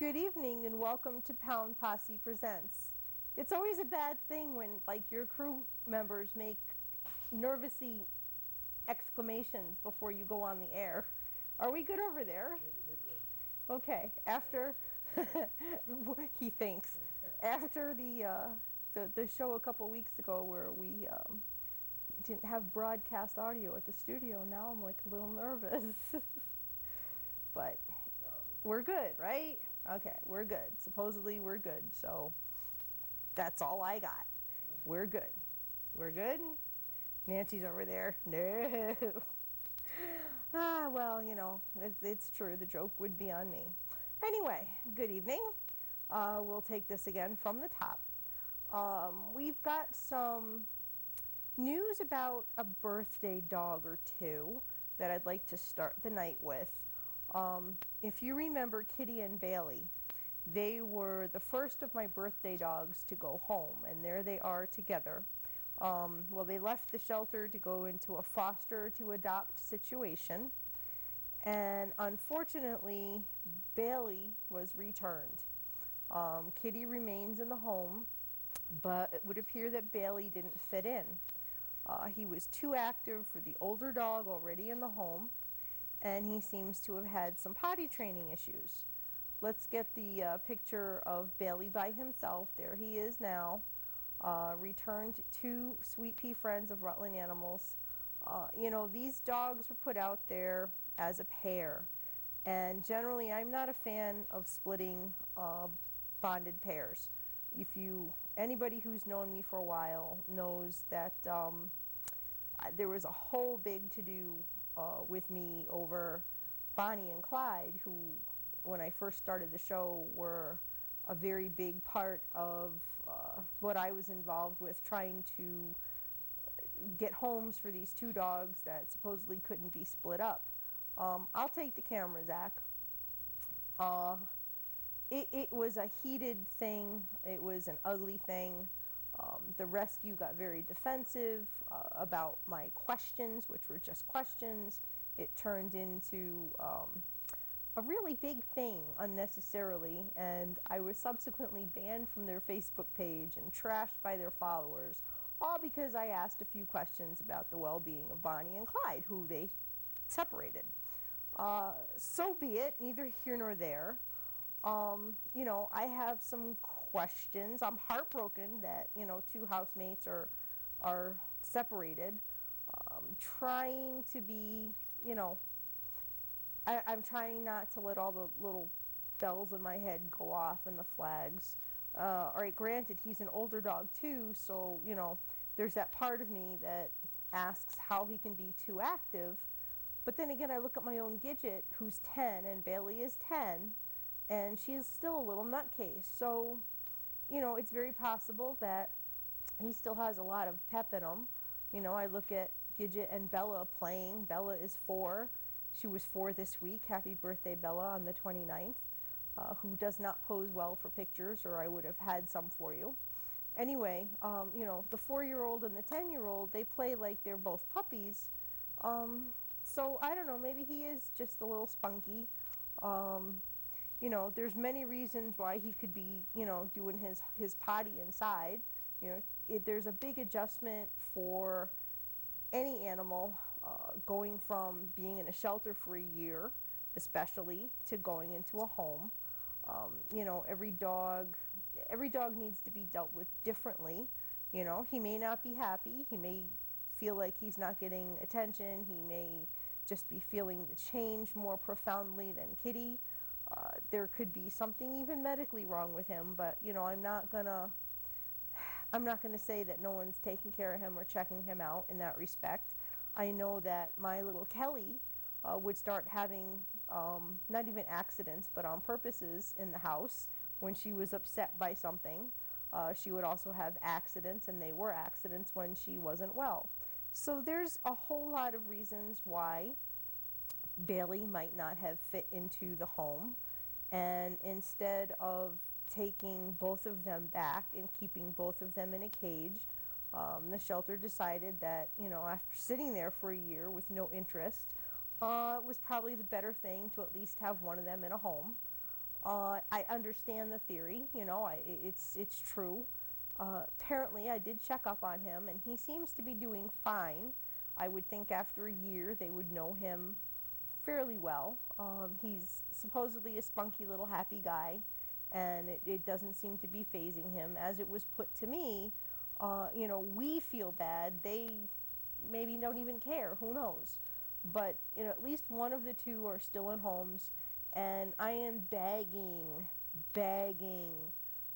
Good evening and welcome to Posse Presents. It's always a bad thing when your crew members make nervousy exclamations before you go on the air. Are we good over there? We're good. Okay, after he thinks. After the show a couple weeks ago where we didn't have broadcast audio at the studio, now I'm a little nervous. But we're good, right? Okay, we're good. Supposedly we're good, so that's all I got. We're good. We're good? Nancy's over there. No. Well, it's true. The joke would be on me. Anyway, good evening. We'll take this again from the top. We've got some news about a birthday dog or two that I'd like to start the night with. If you remember Kitty and Bailey, they were the first of my birthday dogs to go home, and there they are together. Well, they left the shelter to go into a foster to adopt situation, and unfortunately, Bailey was returned. Kitty remains in the home, but it would appear that Bailey didn't fit in. He was too active for the older dog already in the home, and he seems to have had some potty training issues. Let's get the picture of Bailey by himself. There he is now, returned to Sweet Pea Friends of Rutland Animals. These dogs were put out there as a pair, and generally I'm not a fan of splitting bonded pairs. Anybody who's known me for a while knows that there was a whole big to-do with me over Bonnie and Clyde, who, when I first started the show, were a very big part of what I was involved with, trying to get homes for these two dogs that supposedly couldn't be split up. I'll take the camera, Zach. It was a heated thing. It was an ugly thing. The rescue got very defensive about my questions, which were just questions. It turned into a really big thing unnecessarily, and I was subsequently banned from their Facebook page and trashed by their followers, all because I asked a few questions about the well-being of Bonnie and Clyde, who they separated. So be it, neither here nor there. I have some questions. I'm heartbroken that, two housemates are separated. Trying to be, I'm trying not to let all the little bells in my head go off and the flags. All right, granted, he's an older dog too, so, there's that part of me that asks how he can be too active. But then again, I look at my own Gidget, who's 10, and Bailey is 10, and she's still a little nutcase. So, it's very possible that he still has a lot of pep in him. I look at Gidget and Bella playing. Bella is 4. She was 4 this week. Happy birthday, Bella, on the 29th, who does not pose well for pictures, or I would have had some for you. Anyway, the 4-year-old and the 10-year-old, they play like they're both puppies. So, I don't know, maybe he is just a little spunky. There's many reasons why he could be, doing his potty inside. There's a big adjustment for any animal going from being in a shelter for a year, especially, to going into a home. Every dog needs to be dealt with differently. He may not be happy. He may feel like he's not getting attention. He may just be feeling the change more profoundly than Kitty. There could be something even medically wrong with him, but I'm not gonna say that no one's taking care of him or checking him out in that respect. I know that my little Kelly would start having not even accidents, but on purposes in the house when she was upset by something. She would also have accidents, and they were accidents when she wasn't well. So there's a whole lot of reasons why Bailey might not have fit into the home, and instead of taking both of them back and keeping both of them in a cage, the shelter decided that, after sitting there for a year with no interest, it was probably the better thing to at least have one of them in a home. I understand the theory, it's true. Apparently, I did check up on him, and he seems to be doing fine. I would think after a year they would know him fairly well. He's supposedly a spunky little happy guy, and it doesn't seem to be phasing him. As it was put to me, we feel bad. They maybe don't even care. Who knows? But at least one of the two are still in homes, and I am begging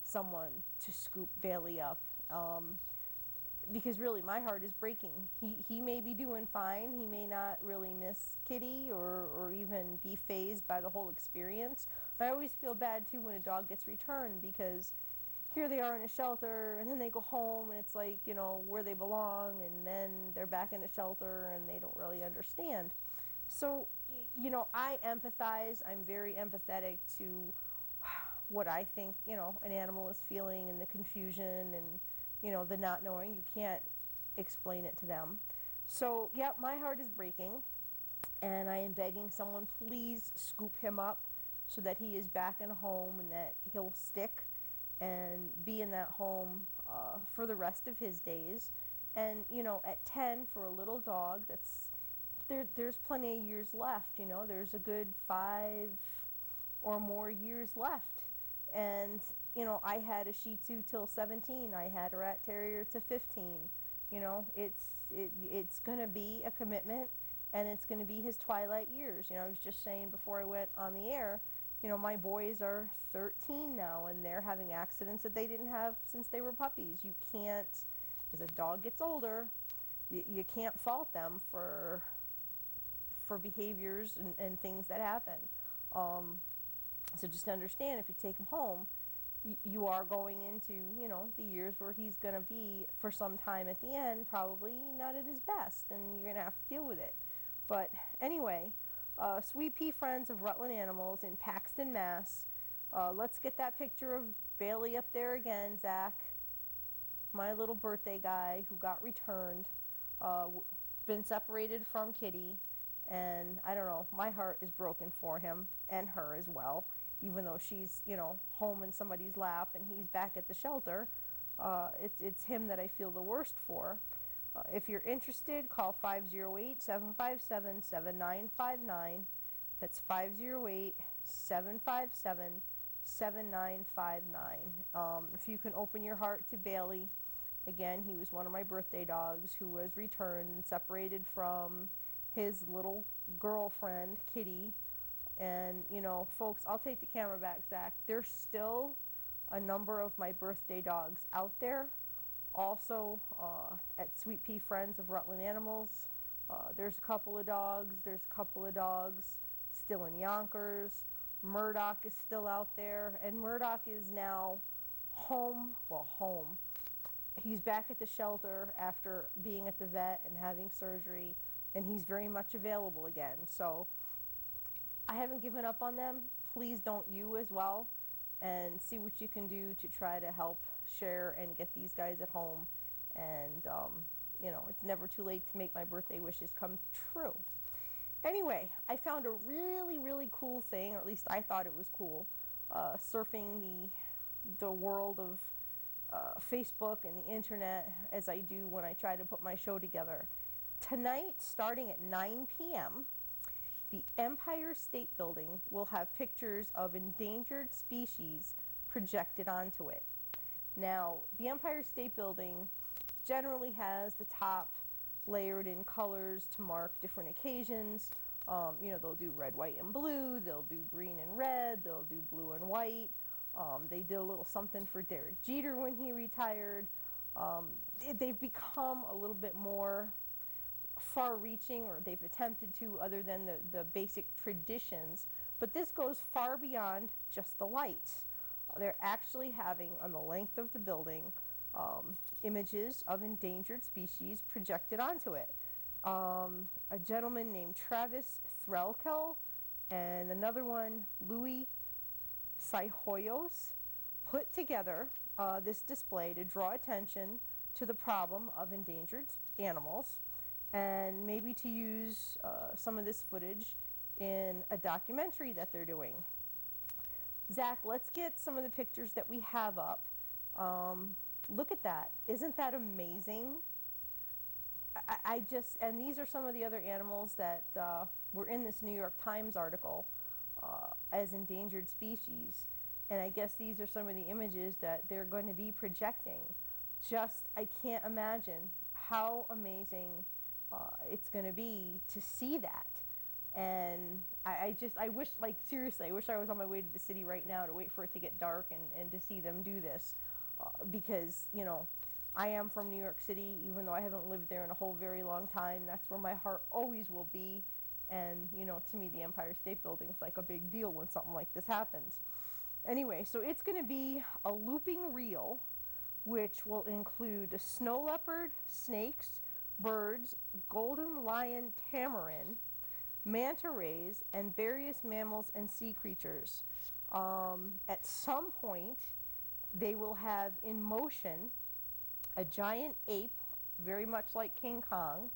someone to scoop Bailey up. Because really my heart is breaking. He may be doing fine. He may not really miss Kitty or even be fazed by the whole experience. I always feel bad too when a dog gets returned, because here they are in a shelter and then they go home and it's like, where they belong, and then they're back in the shelter and they don't really understand. So, I empathize. I'm very empathetic to what I think, an animal is feeling, and the confusion and, the not knowing. You can't explain it to them. So, my heart is breaking, and I am begging someone, please scoop him up so that he is back in a home and that he'll stick and be in that home for the rest of his days. And, at 10 for a little dog, there's plenty of years left. There's a good 5 or more years left. And, I had a Shih Tzu till 17. I had a Rat Terrier to 15. It's going to be a commitment, and it's going to be his twilight years. I was just saying before I went on the air, my boys are 13 now, and they're having accidents that they didn't have since they were puppies. You can't, as a dog gets older, you can't fault them for behaviors and things that happen. So just understand, if you take him home, you are going into, the years where he's going to be, for some time at the end, probably not at his best, and you're going to have to deal with it. But anyway, Sweet Pea Friends of Rutland Animals in Paxton, Mass. Let's get that picture of Bailey up there again, Zach. My little birthday guy who got returned, been separated from Kitty, and I don't know, my heart is broken for him and her as well. Even though she's, home in somebody's lap and he's back at the shelter, it's him that I feel the worst for. If you're interested, call 508-757-7959. That's 508-757-7959. If you can open your heart to Bailey, again, he was one of my birthday dogs who was returned and separated from his little girlfriend, Kitty. And, folks, I'll take the camera back, Zach. There's still a number of my birthday dogs out there. Also, at Sweet Pea Friends of Rutland Animals, there's a couple of dogs. There's a couple of dogs still in Yonkers. Murdoch is still out there. And Murdoch is now home. He's back at the shelter after being at the vet and having surgery. And he's very much available again. So I haven't given up on them. Please don't you as well, and see what you can do to try to help share and get these guys at home. And, it's never too late to make my birthday wishes come true. Anyway, I found a really, really cool thing, or at least I thought it was cool, surfing the world of Facebook and the internet, as I do when I try to put my show together. Tonight, starting at 9 p.m., the Empire State Building will have pictures of endangered species projected onto it. Now, the Empire State Building generally has the top layered in colors to mark different occasions. They'll do red, white, and blue. They'll do green and red. They'll do blue and white. They did a little something for Derek Jeter when he retired. They've become a little bit more far-reaching, or they've attempted to, other than the basic traditions. But this goes far beyond just the lights. They're actually having, on the length of the building, images of endangered species projected onto it. A gentleman named Travis Threlkel and another one, Louis Saihoyos, put together this display to draw attention to the problem of endangered animals, and maybe to use some of this footage in a documentary that they're doing. Zach, let's get some of the pictures that we have up. Look at that. Isn't that amazing? I just, and these are some of the other animals that were in this New York Times article as endangered species. And I guess these are some of the images that they're going to be projecting. Just, I can't imagine how amazing it's going to be to see that. And I wish, like, seriously, I wish I was on my way to the city right now to wait for it to get dark and to see them do this. Because, you know, I am from New York City, even though I haven't lived there in a whole very long time. That's where my heart always will be. And, you know, to me, the Empire State Building is like a big deal when something like this happens. Anyway, so it's going to be a looping reel, which will include a snow leopard, snakes, birds, golden lion tamarin, manta rays, and various mammals and sea creatures. At some point, they will have in motion a giant ape, very much like King Kong,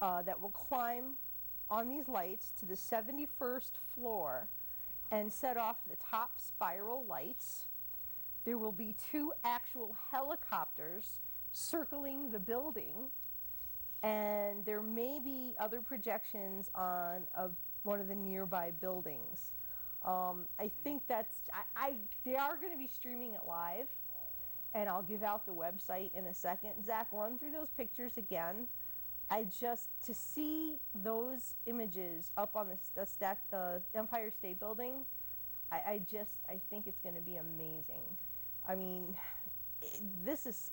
that will climb on these lights to the 71st floor and set off the top spiral lights. There will be 2 actual helicopters circling the building, and there may be other projections on one of the nearby buildings. I think they are going to be streaming it live, and I'll give out the website in a second. Zach, run through those pictures again. To see those images up on the Empire State Building, I think it's going to be amazing. I mean, this is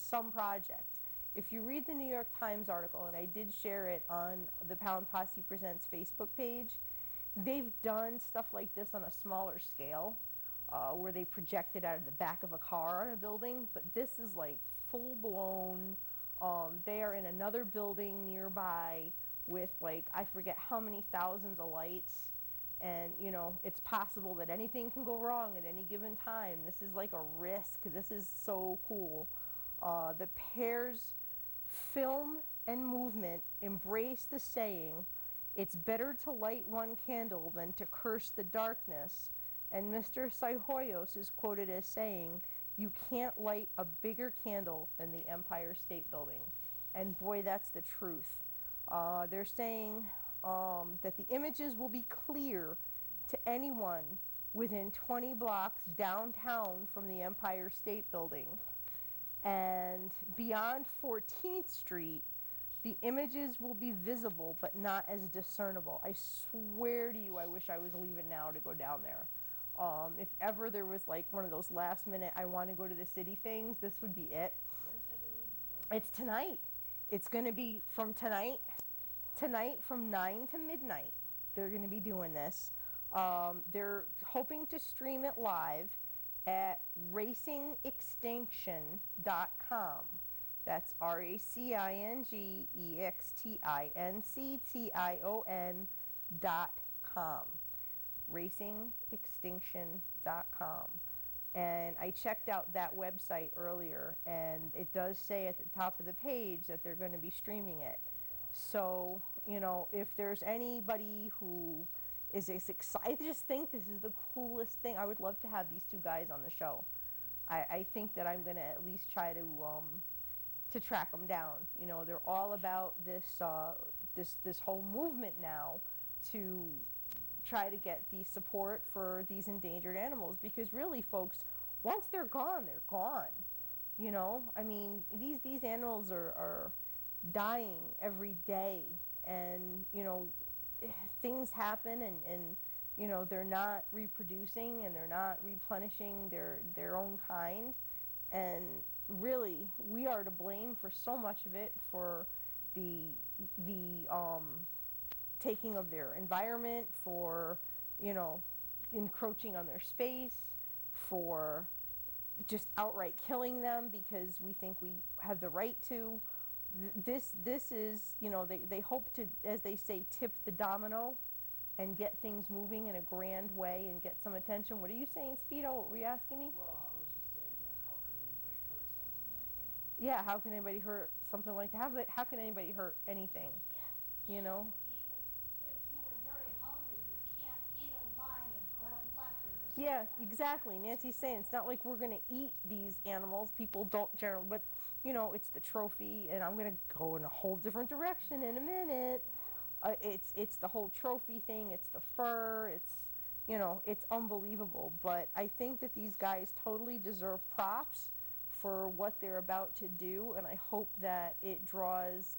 some project. If you read the New York Times article, and I did share it on the Pound Posse Presents Facebook page, they've done stuff like this on a smaller scale, where they project it out of the back of a car on a building, but this is like full-blown. They are in another building nearby with, like, I forget how many thousands of lights, and, you know, it's possible that anything can go wrong at any given time. This is like a risk. This is so cool. The pair's film and movement embrace the saying, "It's better to light one candle than to curse the darkness," and Mr. Saihoyos is quoted as saying, "You can't light a bigger candle than the Empire State Building." And boy, that's the truth. They're saying that the images will be clear to anyone within 20 blocks downtown from the Empire State Building. And beyond 14th Street, the images will be visible but not as discernible. I swear to you, I wish I was leaving now to go down there. If ever there was like one of those last minute, I want to go to the city things, this would be it. It's tonight. It's going to be from tonight from 9 to midnight. They're going to be doing this. They're hoping to stream it live at racingextinction.com. That's RACINGEXTINCTION.com. racingextinction.com. And I checked out that website earlier, and it does say at the top of the page that they're going to be streaming it. So, you know, if there's anybody who is excited, I just think this is the coolest thing. I would love to have these 2 guys on the show. I think that I'm going to at least try to track them down. You know, they're all about this whole movement now to try to get the support for these endangered animals, because really, folks, once they're gone, they're gone. You know, I mean, these animals are dying every day, and, you know, things happen, and you know, they're not reproducing and they're not replenishing their own kind, and really we are to blame for so much of it, for the taking of their environment, for, you know, encroaching on their space, for just outright killing them because we think we have the right to. This is, you know, they hope to, as they say, tip the domino and get things moving in a grand way and get some attention. What are you saying, Speedo? What were you asking me? Well, I was just saying that how could anybody hurt something like that? Yeah, how can anybody hurt something like that? How can anybody hurt anything? You know? Even if you were very hungry, you can't eat a lion or a leopard or Yeah, exactly. Nancy's saying it's not like we're going to eat these animals. People don't generally, but it's the trophy, and I'm going to go in a whole different direction in a minute. It's the whole trophy thing. It's the fur. It's unbelievable. But I think that these guys totally deserve props for what they're about to do, and I hope that it draws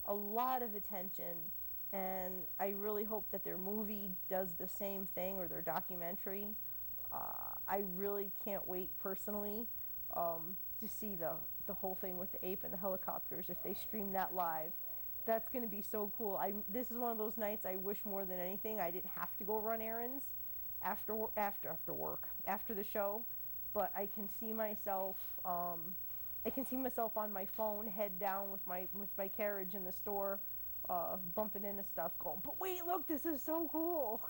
a lot of attention. And I really hope that their movie does the same thing, or their documentary. I really can't wait personally to see the whole thing with the ape and the helicopters if they stream that live. That's going to be so cool. This is one of those nights I wish more than anything I didn't have to go run errands after work, after the show, but I can see myself on my phone, head down with my carriage in the store, bumping into stuff, going, but wait, look, this is so cool.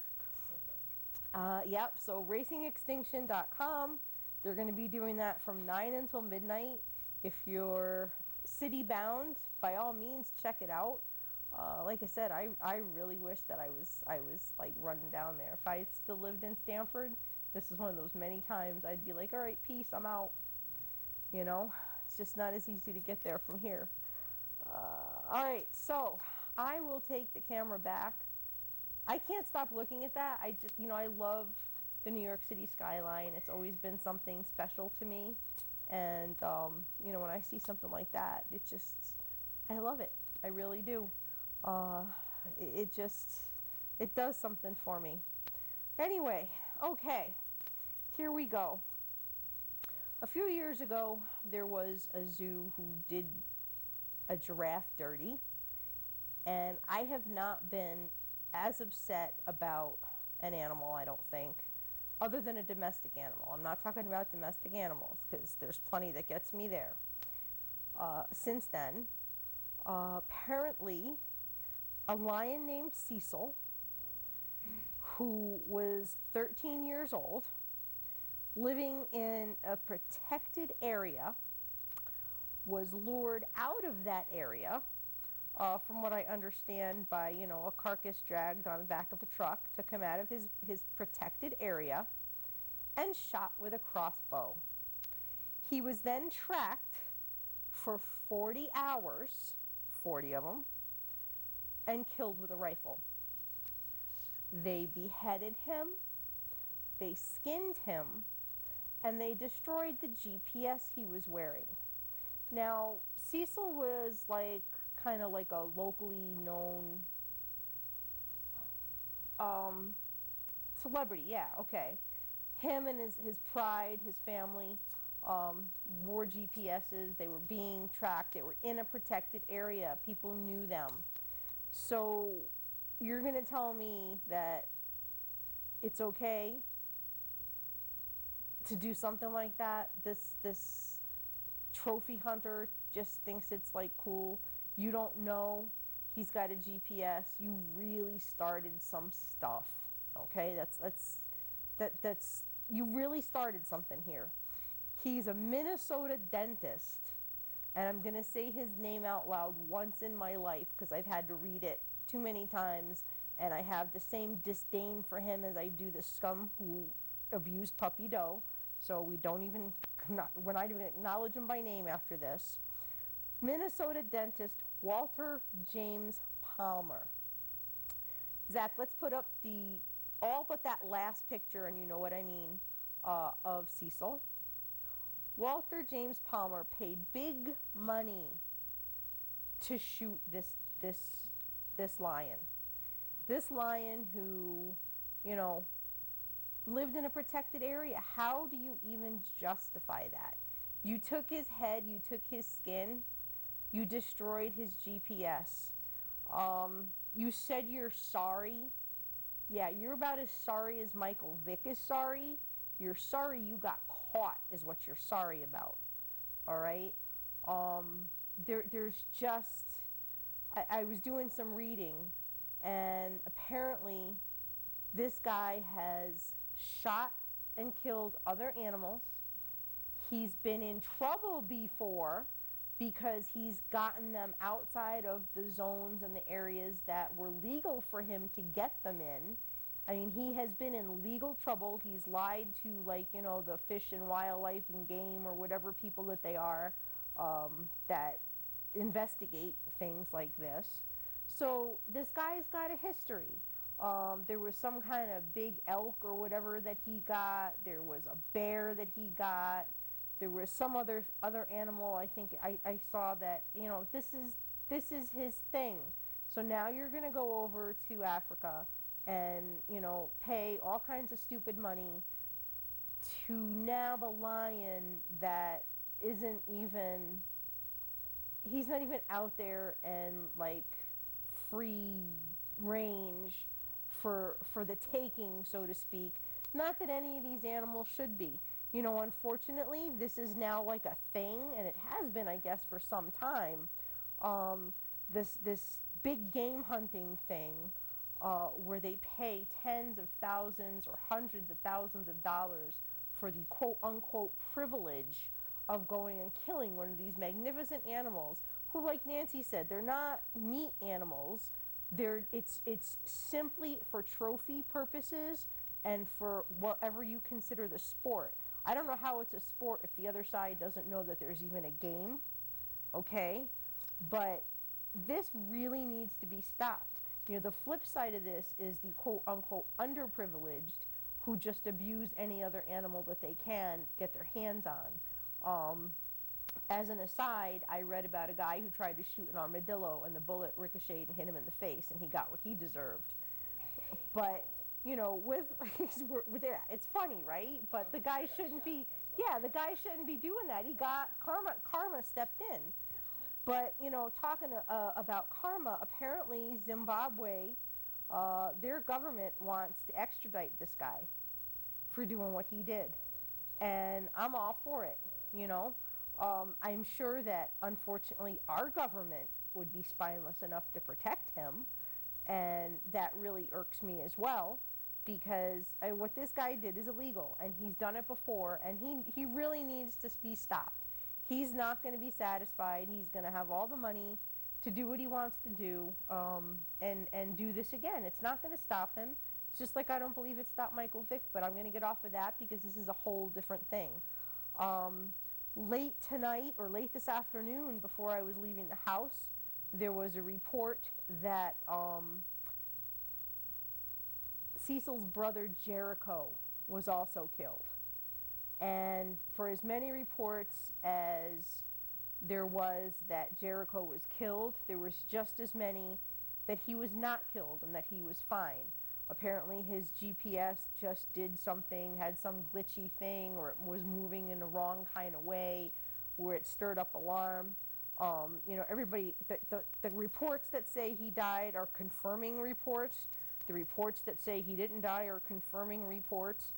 Yep, so racingextinction.com. They're going to be doing that from 9 until midnight. If you're city bound, by all means, check it out. Like I said, I really wish that I was like running down there. If I still lived in Stamford, this is one of those many times I'd be like, all right, peace, I'm out. It's just not as easy to get there from here. All right, so I will take the camera back. I can't stop looking at that. I love the New York City skyline. It's always been something special to me. And, when I see something like that, I love it. I really do. It does something for me. Anyway, okay, here we go. A few years ago, there was a zoo who did a giraffe dirty. And I have not been as upset about an animal, I don't think, other than a domestic animal. I'm not talking about domestic animals, because there's plenty that gets me there. Since then, apparently, a lion named Cecil, who was 13 years old, living in a protected area, was lured out of that area, from what I understand, by, a carcass dragged on the back of a truck, took him out of his protected area, and shot with a crossbow. He was then tracked for 40 hours, 40 of them, and killed with a rifle. They beheaded him, they skinned him, and they destroyed the GPS he was wearing. Now, Cecil was kind of like a locally known celebrity, yeah, okay. Him and his pride, his family, wore GPSs. They were being tracked. They were in a protected area. People knew them. So you're going to tell me that it's okay to do something like that? This trophy hunter just thinks it's cool. You don't know he's got a GPS. You really started some stuff. Okay, that's you really started something here. He's a Minnesota dentist, and I'm gonna say his name out loud once in my life because I've had to read it too many times, and I have the same disdain for him as I do the scum who abused Puppy Doe. So we're not even gonna acknowledge him by name after this. Minnesota dentist Walter James Palmer. Zach, let's put up all but that last picture, and you know what I mean, of Cecil. Walter James Palmer paid big money to shoot this lion. This lion who, lived in a protected area. How do you even justify that? You took his head, you took his skin, you destroyed his GPS. You said you're sorry. Yeah, you're about as sorry as Michael Vick is sorry. You're sorry you got caught is what you're sorry about. All right? There's just... I was doing some reading, and apparently this guy has shot and killed other animals. He's been in trouble before because he's gotten them outside of the zones and the areas that were legal for him to get them in. I mean, he has been in legal trouble. He's lied to, like, you know, the Fish and Wildlife and Game or whatever people that they are, that investigate things like this. So this guy's got a history. There was some kind of big elk or whatever that he got. There was a bear that he got. There was some other animal. I think I saw that. You know, this is his thing. So now you're gonna go over to Africa and, you know, pay all kinds of stupid money to nab a lion that isn't even, he's not even out there and like free range for the taking, so to speak. Not that any of these animals should be. You know, unfortunately, this is now like a thing, and it has been, I guess, for some time. This big game hunting thing, where they pay tens of thousands or hundreds of thousands of dollars for the quote unquote privilege of going and killing one of these magnificent animals who, like Nancy said, they're not meat animals. It's simply for trophy purposes and for whatever you consider the sport. I don't know how it's a sport if the other side doesn't know that there's even a game, okay? But this really needs to be stopped. You know, the flip side of this is the quote unquote underprivileged who just abuse any other animal that they can get their hands on. As an aside, I read about a guy who tried to shoot an armadillo and the bullet ricocheted and hit him in the face and he got what he deserved. But, you know, it's funny, right? But the guy shouldn't be, the guy shouldn't be doing that. He got, karma stepped in. But, you know, talking about karma, apparently Zimbabwe, their government wants to extradite this guy for doing what he did. And I'm all for it, you know. I'm sure that, unfortunately, our government would be spineless enough to protect him, and that really irks me as well, because what this guy did is illegal, and he's done it before, and he really needs to be stopped. He's not going to be satisfied. He's going to have all the money to do what he wants to do, and do this again. It's not going to stop him. It's just like I don't believe it stopped Michael Vick, but I'm going to get off of that because this is a whole different thing. Late tonight or late this afternoon, before I was leaving the house, there was a report that Cecil's brother Jericho was also killed. And for as many reports as there was that Jericho was killed, there was just as many that he was not killed and that he was fine. Apparently his GPS just did something, had some glitchy thing, or it was moving in the wrong kind of way where it stirred up alarm. You know, everybody, the reports that say he died are confirming reports. The reports that say he didn't die are confirming reports.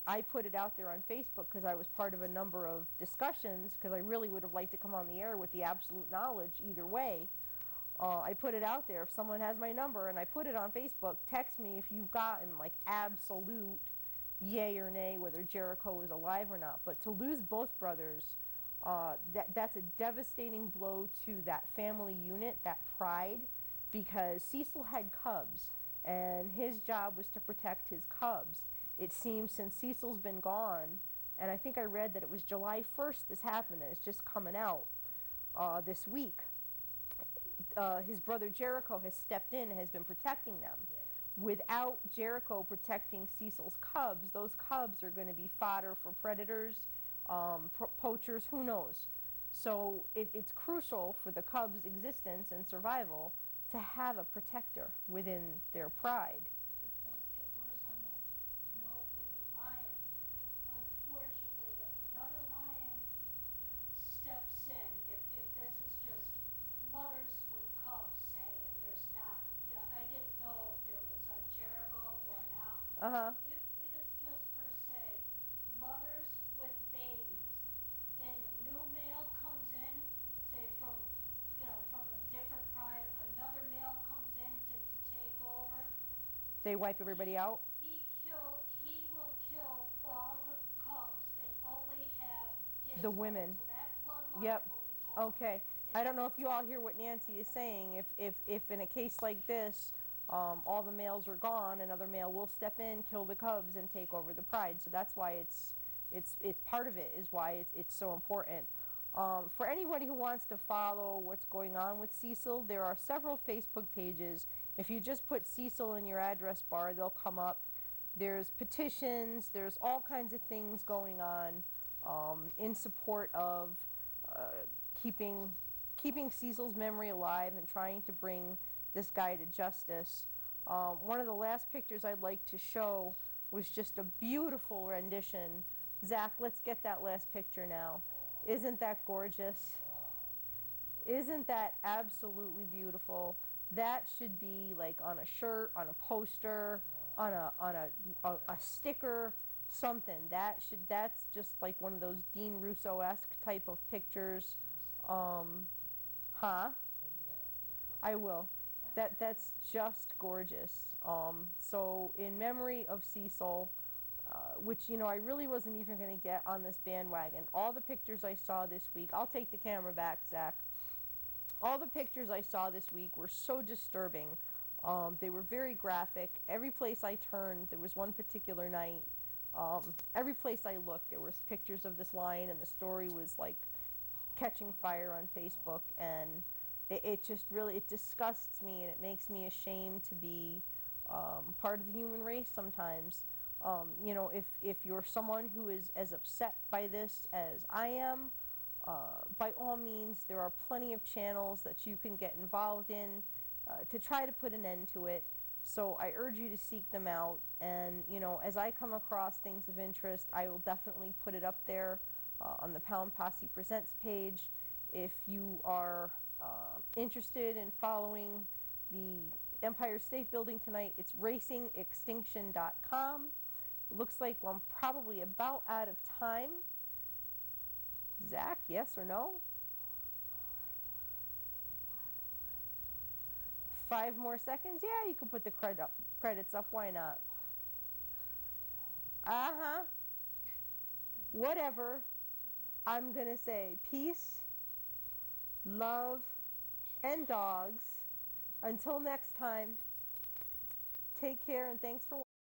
I put it out there on Facebook because I was part of a number of discussions, because I really would have liked to come on the air with the absolute knowledge either way. I put it out there. If someone has my number and I put it on Facebook, text me if you've gotten like absolute yay or nay whether Jericho is alive or not. But to lose both brothers, that's a devastating blow to that family unit, that pride, because Cecil had cubs and his job was to protect his cubs. It seems since Cecil's been gone, and I think I read that it was July 1st this happened, and it's just coming out this week. His brother Jericho has stepped in and has been protecting them. Without Jericho protecting Cecil's cubs, those cubs are going to be fodder for predators, poachers, who knows. So it's crucial for the cubs' existence and survival to have a protector within their pride. Uh-huh. If it is just for, say, mothers with babies, and a new male comes in, say from, from a different pride, another male comes in to take over. They wipe everybody out? He will kill all the cubs and only have his the women. So that bloodline Yep. will be gone. Okay. I don't know if you all hear what Nancy is saying. If in a case like this, all the males are gone, another male will step in, kill the cubs, and take over the pride. So that's why it's part of it is why it's so important. For anybody who wants to follow what's going on with Cecil, there are several Facebook pages. If you just put Cecil in your address bar, they'll come up. There's petitions, there's all kinds of things going on in support of keeping Cecil's memory alive and trying to bring this guy to justice. One of the last pictures I'd like to show was just a beautiful rendition. Zach, let's get that last picture now. Isn't that gorgeous? Isn't that absolutely beautiful? That should be like on a shirt, on a poster, on a sticker, something. That's just like one of those Dean Russo-esque type of pictures. I will. That's just gorgeous. So in memory of Cecil, which, you know, I really wasn't even going to get on this bandwagon. All the pictures I saw this week, I'll take the camera back, Zach. All the pictures I saw this week were so disturbing. They were very graphic. Every place I turned, there was one particular night, every place I looked, there was pictures of this lion, and the story was like catching fire on Facebook, and it just really, it disgusts me, and it makes me ashamed to be part of the human race sometimes. You know, if you're someone who is as upset by this as I am, by all means, there are plenty of channels that you can get involved in to try to put an end to it. So I urge you to seek them out, and, you know, as I come across things of interest, I will definitely put it up there on the Pound Posse Presents page. If you are interested in following the Empire State Building tonight, it's racingextinction.com. It looks like I'm probably about out of time. Zach, yes or no? 5 more seconds? Yeah, you can put the credits up. Why not? Uh-huh. Whatever. I'm going to say peace, love, and dogs. Until next time, take care and thanks for watching.